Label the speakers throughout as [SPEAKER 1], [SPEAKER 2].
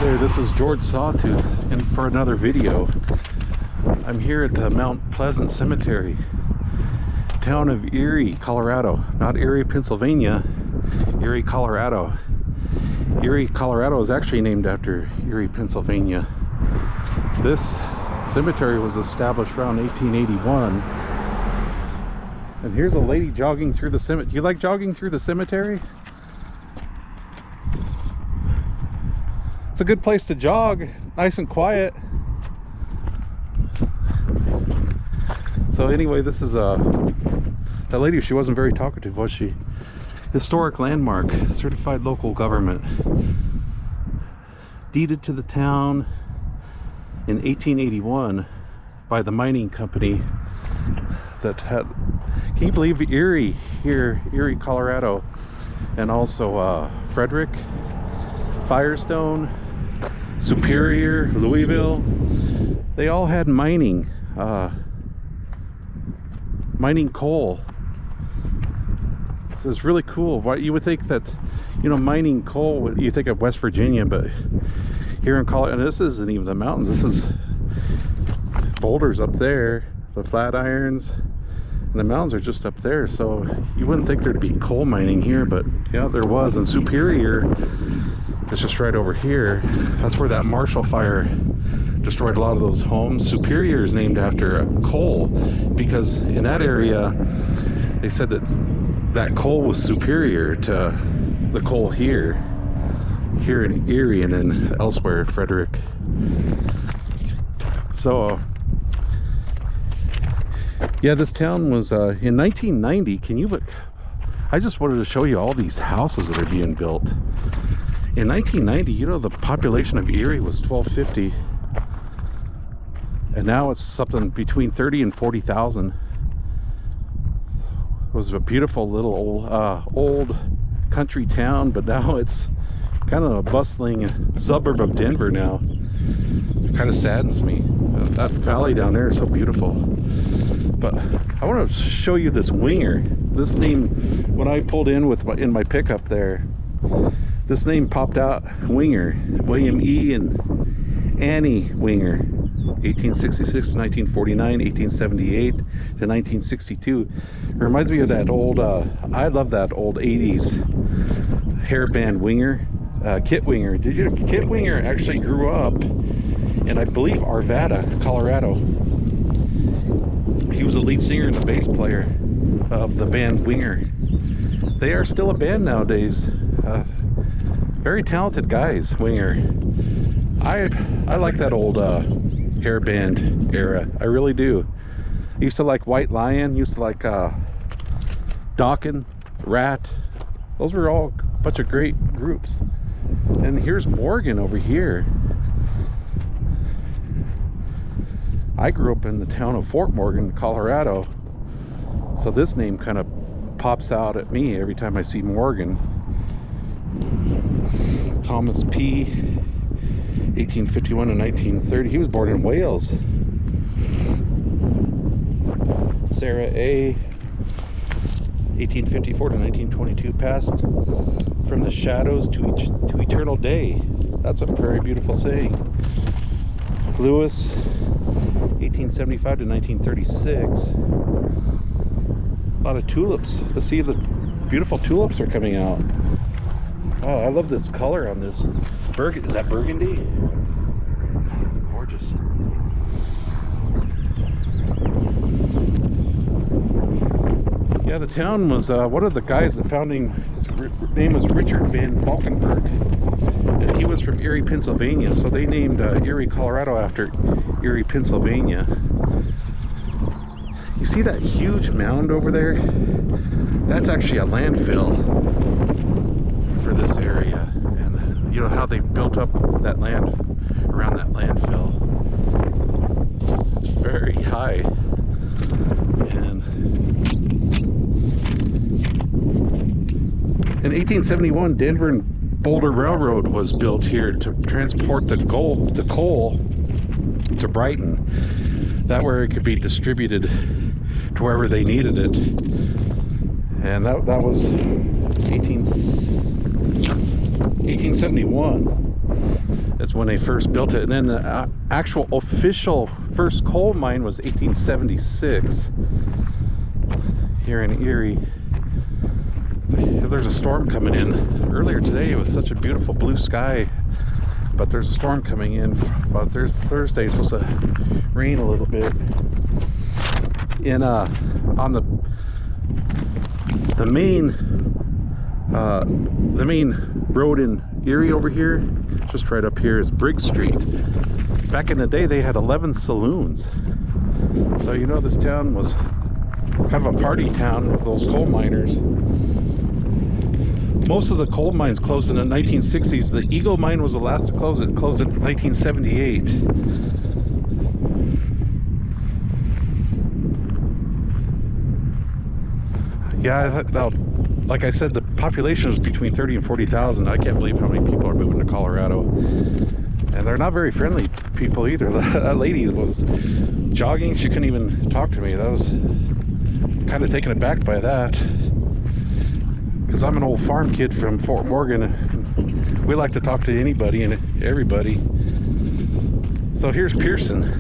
[SPEAKER 1] There, this is George Sawtooth, and for another video. I'm here at the Mount Pleasant Cemetery, town of Erie, Colorado. Not Erie, Pennsylvania, Erie, Colorado. Erie, Colorado is actually named after Erie, Pennsylvania. This cemetery was established around 1881. And here's a lady jogging through the cemetery. Do you like jogging through the cemetery? It's a good place to jog, nice and quiet. So anyway, this is that lady. She wasn't very talkative, was she? Historic landmark, certified local government, deeded to the town in 1881 by the mining company that had, can you believe, Erie here, Erie, Colorado, and also Frederick, Firestone, Superior, Louisville. They all had mining coal. So it's really cool. Why you would think that, you know, mining coal, you think of West Virginia, but here in Colorado, and this isn't even the mountains, this is boulders up there, the Flatirons, and the mountains are just up there. So you wouldn't think there'd be coal mining here, but yeah, there was. And Superior, it's just right over here. That's where that Marshall Fire destroyed a lot of those homes. Superior is named after coal because in that area they said that coal was superior to the coal here in Erie and then elsewhere, Frederick. So yeah, this town was in 1990. I just wanted to show you all these houses that are being built. In 1990, you know, the population of Erie was 1250, and now it's something between 30 and 40,000. It was a beautiful little old country town, but now it's kind of a bustling suburb of Denver now. It kind of saddens me. That valley down there is so beautiful. But I want to show you this winger. This name, when I pulled in in my pickup there, this name popped out, Winger. William E. and Annie Winger, 1866 to 1949, 1878 to 1962. It reminds me of that old, I love that old 80s hairband Winger, Kit Winger. Did you know Kit Winger actually grew up in, I believe, Arvada, Colorado. He was the lead singer and the bass player of the band Winger. They are still a band nowadays. Very talented guys, Winger. I like that old hairband era. I really do. I used to like White Lion, used to like Dawkins, Rat. Those were all a bunch of great groups. And here's Morgan over here. I grew up in the town of Fort Morgan, Colorado. So this name kind of pops out at me every time I see Morgan. Thomas P., 1851 to 1930. He was born in Wales. Sarah A., 1854 to 1922. Passed from the shadows to eternal day. That's a very beautiful saying. Lewis, 1875 to 1936. A lot of tulips. To see the beautiful tulips are coming out. Oh, I love this color on this. Is that burgundy? Gorgeous. Yeah, the town was, one of the guys that founding, his name was Richard Van Valkenburg. And he was from Erie, Pennsylvania. So they named Erie, Colorado after Erie, Pennsylvania. You see that huge mound over there? That's actually a landfill for this area. And you know how they built up that land around that landfill. It's very high. And in 1871, Denver and Boulder Railroad was built here to transport the coal to Brighton. That way it could be distributed to wherever they needed it. And that was 1871. That's when they first built it. And then the actual official first coal mine was 1876 here in Erie. There's a storm coming in. Earlier today it was such a beautiful blue sky, but there's a storm coming in. But there's Thursday, it's supposed to rain a little bit. In on the main road in Erie over here, just right up here, is Briggs Street. Back in the day they had 11 saloons, so you know this town was kind of a party town with those coal miners. Most of the coal mines closed in the 1960s. The Eagle mine was the last to close. It closed in 1978. Yeah, like I said, the population is between 30 and 40,000. I can't believe how many people are moving to Colorado. And they're not very friendly people either. That lady was jogging. She couldn't even talk to me. That was kind of taken aback by that. Because I'm an old farm kid from Fort Morgan. And we like to talk to anybody and everybody. So here's Pearson.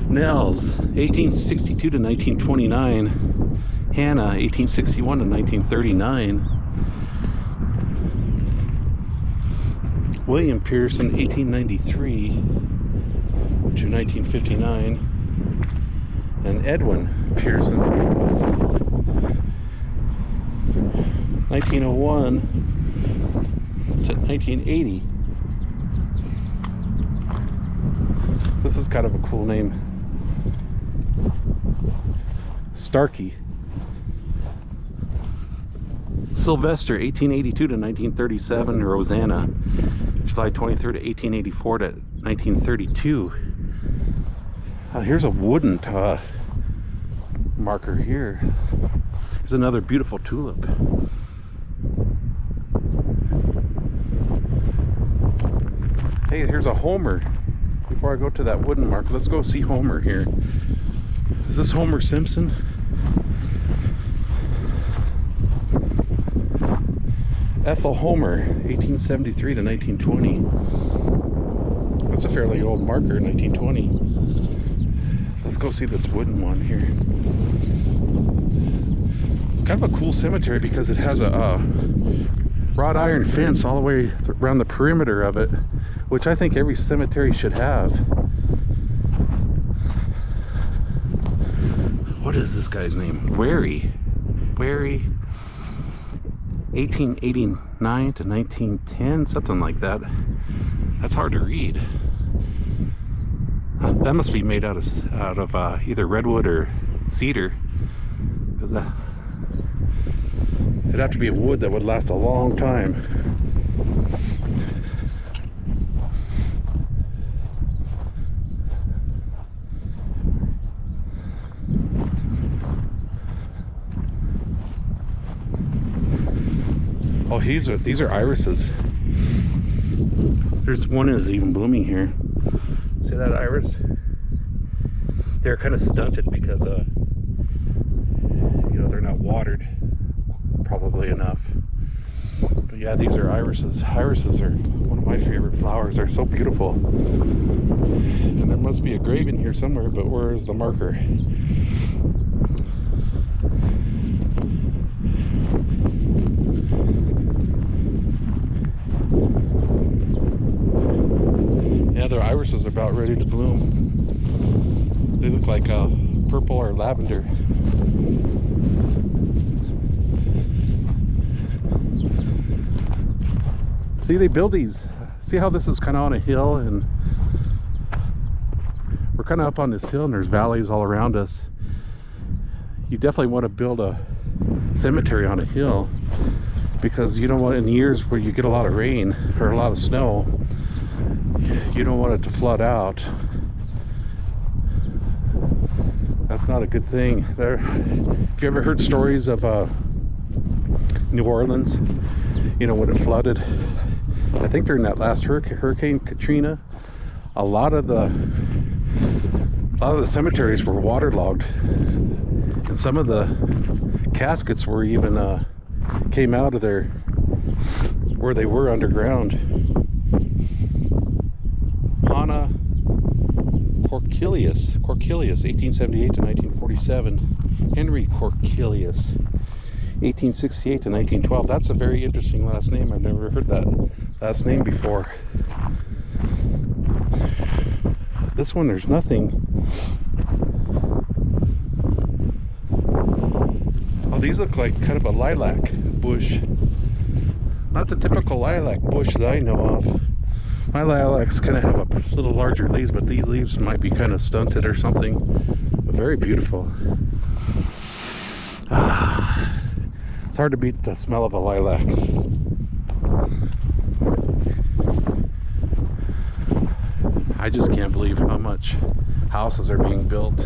[SPEAKER 1] Nels, 1862 to 1929. Hannah, 1861 to 1939. William Pearson, 1893 to 1959. And Edwin Pearson, 1901 to 1980. This is kind of a cool name. Starkey. Sylvester, 1882 to 1937. Rosanna, July 23rd to 1884 to 1932. Here's a wooden marker here. There's another beautiful tulip. Hey, here's a Homer. Before I go to that wooden marker, let's go see Homer here. Is this Homer Simpson? Ethel Homer, 1873 to 1920. That's a fairly old marker, 1920. Let's go see this wooden one here. It's kind of a cool cemetery because it has a wrought iron fence all the way around the perimeter of it, which I think every cemetery should have. What is this guy's name? Erie. 1889 to 1910, something like that. That's hard to read. That must be made out of either redwood or cedar, because it'd have to be a wood that would last a long time. Oh, these are irises. There's one is even blooming here. See that iris? They're kind of stunted because you know, they're not watered probably enough. But yeah, these are irises. Irises are one of my favorite flowers. They're so beautiful. And there must be a grave in here somewhere, but where is the marker? Yeah, their irises are about ready to bloom. They look like purple or lavender. See, they build these. See how this is kind of on a hill, and we're kind of up on this hill, and there's valleys all around us. You definitely want to build a cemetery on a hill, because you don't want, in years where you get a lot of rain or a lot of snow, you don't want it to flood out. That's not a good thing. Have you ever heard stories of New Orleans? You know, when it flooded, I think during that last Hurricane Katrina, a lot of the cemeteries were waterlogged, and some of the caskets were even came out of there where they were underground. Johanna Corkelius, 1878 to 1947. Henry Corkelius, 1868 to 1912. That's a very interesting last name. I've never heard that last name before. This one, there's nothing. Oh, these look like kind of a lilac bush. Not the typical lilac bush that I know of. My lilacs kind of have a little larger leaves, but these leaves might be kind of stunted or something. But very beautiful. It's hard to beat the smell of a lilac. I just can't believe how much houses are being built.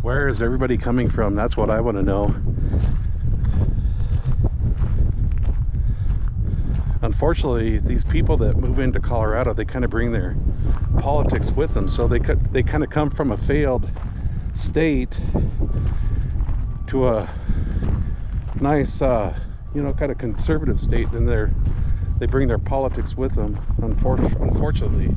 [SPEAKER 1] Where is everybody coming from? That's what I want to know. Unfortunately, these people that move into Colorado, they kind of bring their politics with them. So they kind of come from a failed state to a nice, you know, kind of conservative state. And they bring their politics with them. Unfortunately.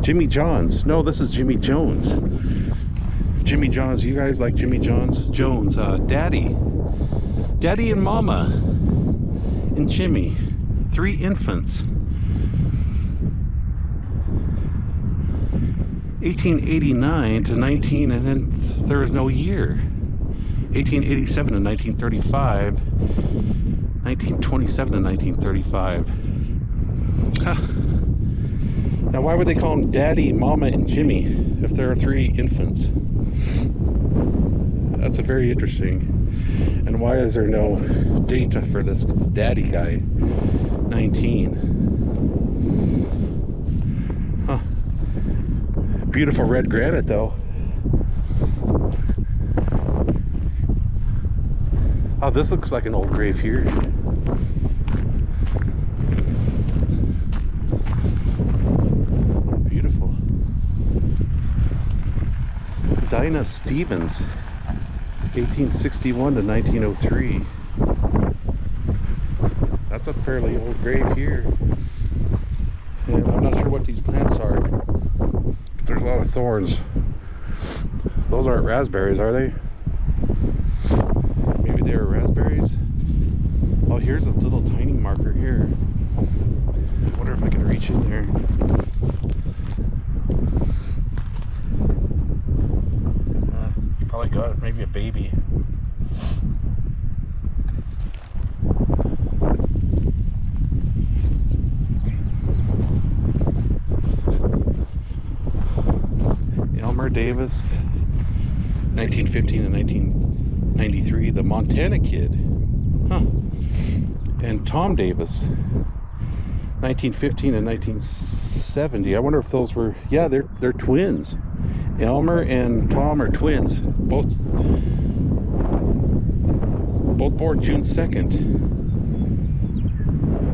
[SPEAKER 1] Jimmy John's. No, this is Jimmy Jones. Jimmy John's. You guys like Jimmy John's? Jones. Daddy and Mama and Jimmy. 3 infants. 1889 to 19, and then there was no year. 1887 to 1935. 1927 to 1935. Huh. Now, why would they call them Daddy, Mama, and Jimmy if there are 3 infants? That's a very interesting. And why is there no date for this daddy guy? 19. Huh. Beautiful red granite, though. Oh, this looks like an old grave here. Beautiful. Dinah Stevens, 1861 to 1903. That's a fairly old grave here. And I'm not sure what these plants are, but there's a lot of thorns. Those aren't raspberries, are they? Maybe they are raspberries. Oh, here's a little tiny marker here. I wonder if I can reach in there. Probably got maybe a baby. Elmer Davis, 1915 to 1993, the Montana Kid. Huh. And Tom Davis, 1915 and 1970. I wonder if those were, yeah, they're twins. Elmer and Tom are twins. Both born June 2nd,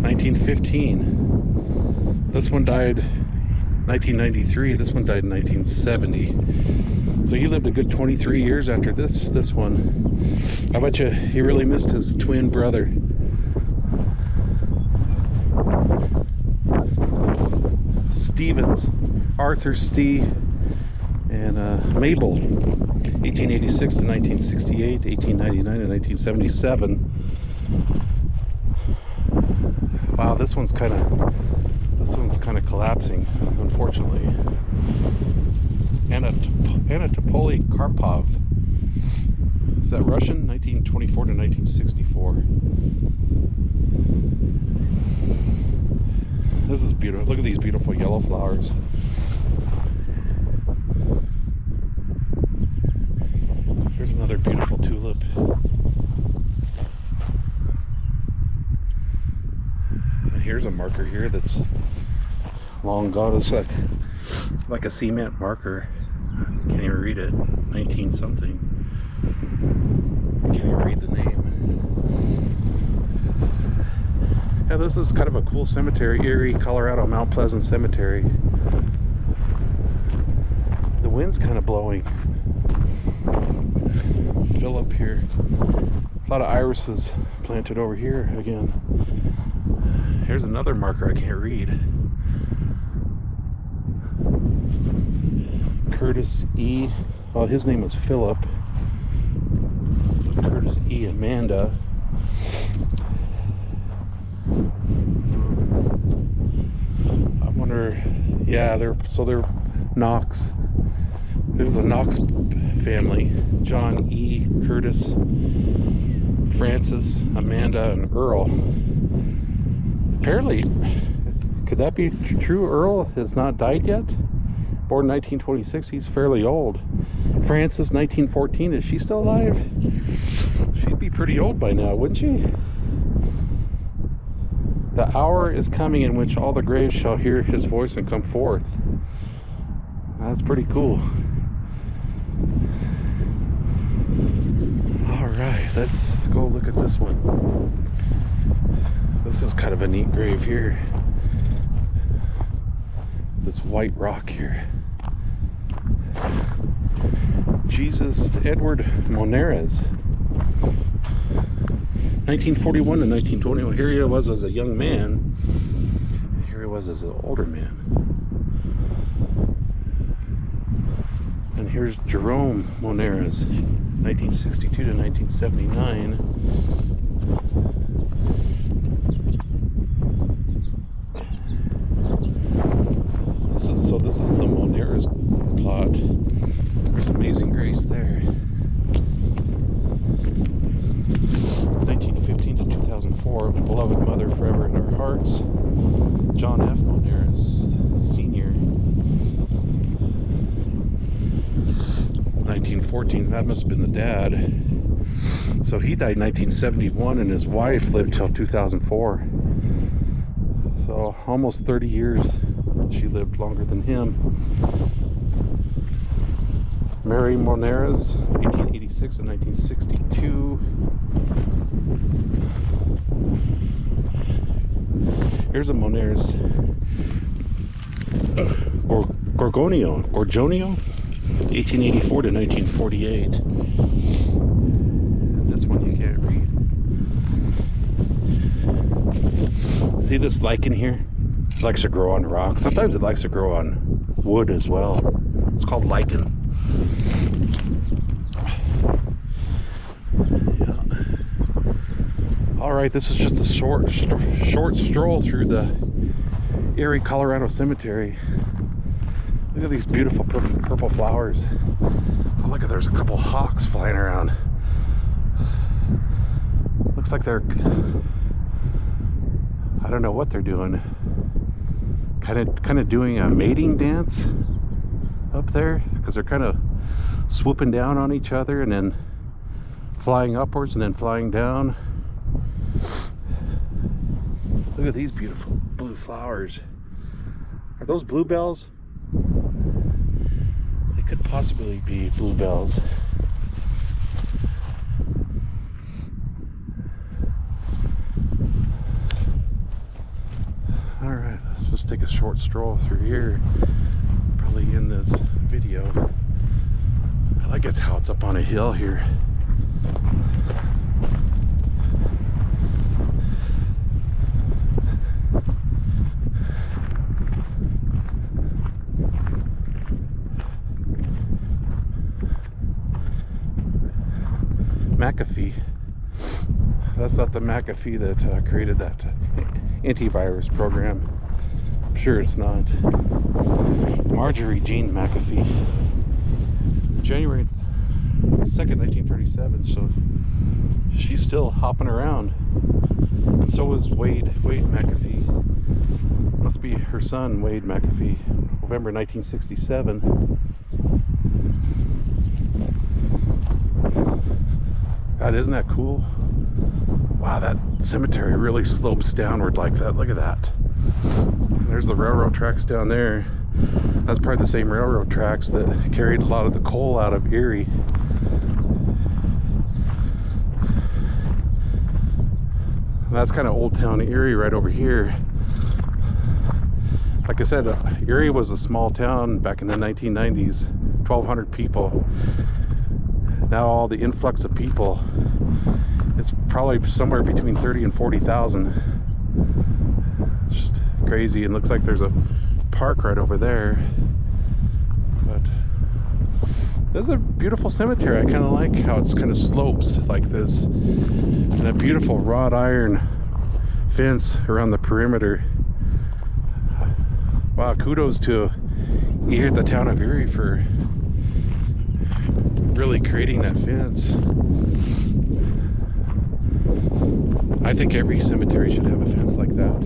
[SPEAKER 1] 1915. This one died 1993. This one died in 1970. So he lived a good 23 years after this one. I bet you he really missed his twin brother. Stevens, Arthur Stee, and Mabel, 1886 to 1968, 1899 to 1977. Wow, this one's kind of collapsing, unfortunately. Anatoly Karpov. Is that Russian? 1924 to 1964. This is beautiful. Look at these beautiful yellow flowers. Here's another beautiful tulip. And here's a marker here that's long gone. It's like a cement marker. Can't even read it. 19 something. Can't even read the name. Yeah, this is kind of a cool cemetery. Erie, Colorado, Mount Pleasant Cemetery. The wind's kind of blowing. Fill up here. A lot of irises planted over here again. Here's another marker I can't read. Curtis E. Oh, his name was Philip. Curtis E. Amanda. I wonder. Yeah, they're Knox. There's the Knox family. John E. Curtis, Francis, Amanda, and Earl. Apparently, could that be true? Earl has not died yet? Born 1926, he's fairly old. Francis, 1914, is she still alive? She'd be pretty old by now, wouldn't she? The hour is coming in which all the graves shall hear his voice and come forth. That's pretty cool. Alright, let's go look at this one. This is kind of a neat grave here. This white rock here. Jesus Edward Moneres, 1941 to 1921. Here he was as a young man, and here he was as an older man. And here's Jerome Moneres, 1962 to 1979. This is the Moneres plot. There's Amazing Grace there. 1915 to 2004. Beloved Mother forever in our hearts. John F. Moneres, Sr. 1914. That must have been the dad. So he died in 1971, and his wife lived till 2004. So almost 30 years. She lived longer than him. Mary Moneres, 1886 and 1962. Here's a Moneres. Gorgonio, 1884 to 1948. And this one you can't read. See this lichen here? It likes to grow on rock. Sometimes it likes to grow on wood as well. It's called lichen. Yeah. All right, this is just a short stroll through the Erie, Colorado cemetery. Look at these beautiful purple flowers. Oh, look at, there's a couple hawks flying around. Looks like they're, I don't know what they're doing. Kind of doing a mating dance up there, because they're kind of swooping down on each other and then flying upwards and then flying down. Look at these beautiful blue flowers. Are those bluebells? They could possibly be bluebells. Alright, let's just take a short stroll through here. Probably in this video. I like it how it's up on a hill here. McAfee. That's not the McAfee that created that antivirus program. I'm sure it's not. Marjorie Jean McAfee. January 2nd, 1937. So she's still hopping around. And so is Wade McAfee. Must be her son, Wade McAfee. November 1967. God, isn't that cool? Wow, that cemetery really slopes downward like that. Look at that. There's the railroad tracks down there. That's probably the same railroad tracks that carried a lot of the coal out of Erie. And that's kind of Old Town Erie right over here. Like I said, Erie was a small town back in the 1990s, 1,200 people. Now all the influx of people It's probably somewhere between 30 and 40,000. Just crazy. And looks like there's a park right over there. But this is a beautiful cemetery. I kind of like how it's kind of slopes like this, and a beautiful wrought iron fence around the perimeter. Wow, kudos to here the town of Erie for really creating that fence. I think every cemetery should have a fence like that.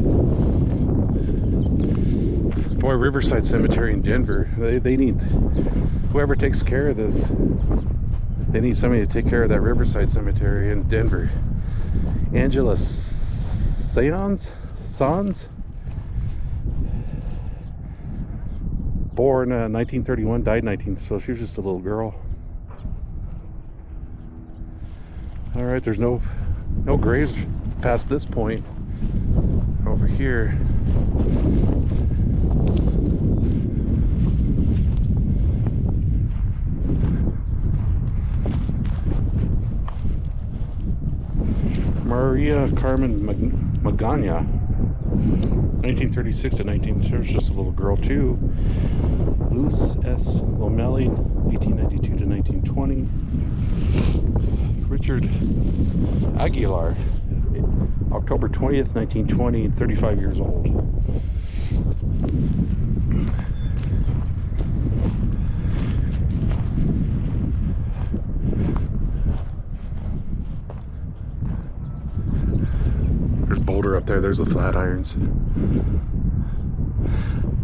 [SPEAKER 1] Boy, Riverside Cemetery in Denver, they need, whoever takes care of this, they need somebody to take care of that Riverside Cemetery in Denver. Angela Sans? Born 1931, died 19, so she was just a little girl. All right, there's no graves past this point. Over here. Maria Carmen Magana, 1936 to 19. She was just a little girl too. Luz S. Lomelli, 1892 to 1920. Richard Aguilar, October 20th, 1920, 35 years old. There's Boulder up there, there's the Flatirons.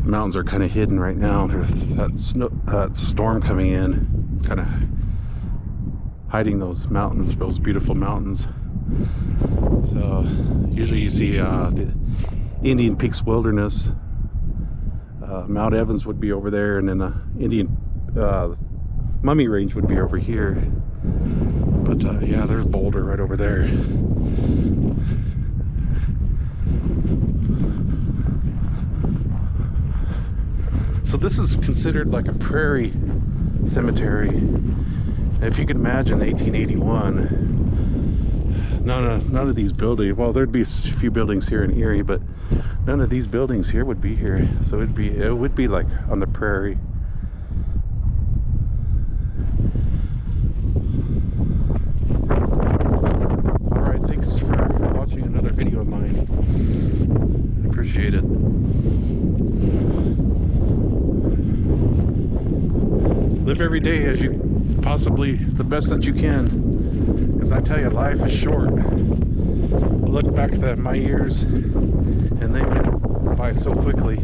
[SPEAKER 1] Mountains are kind of hidden right now. There's that storm coming in. It's kind of hiding those mountains, those beautiful mountains. So usually you see the Indian Peaks Wilderness. Mount Evans would be over there, and then the Indian Mummy Range would be over here. But yeah, there's Boulder right over there. So this is considered like a prairie cemetery. If you can imagine 1881, none of these buildings, well, there'd be a few buildings here in Erie, but none of these buildings here would be here. So it would be like on the prairie. All right, thanks for watching another video of mine. I appreciate it. Live every day as you possibly the best that you can, because I tell you, life is short. I look back at my years and they went by so quickly.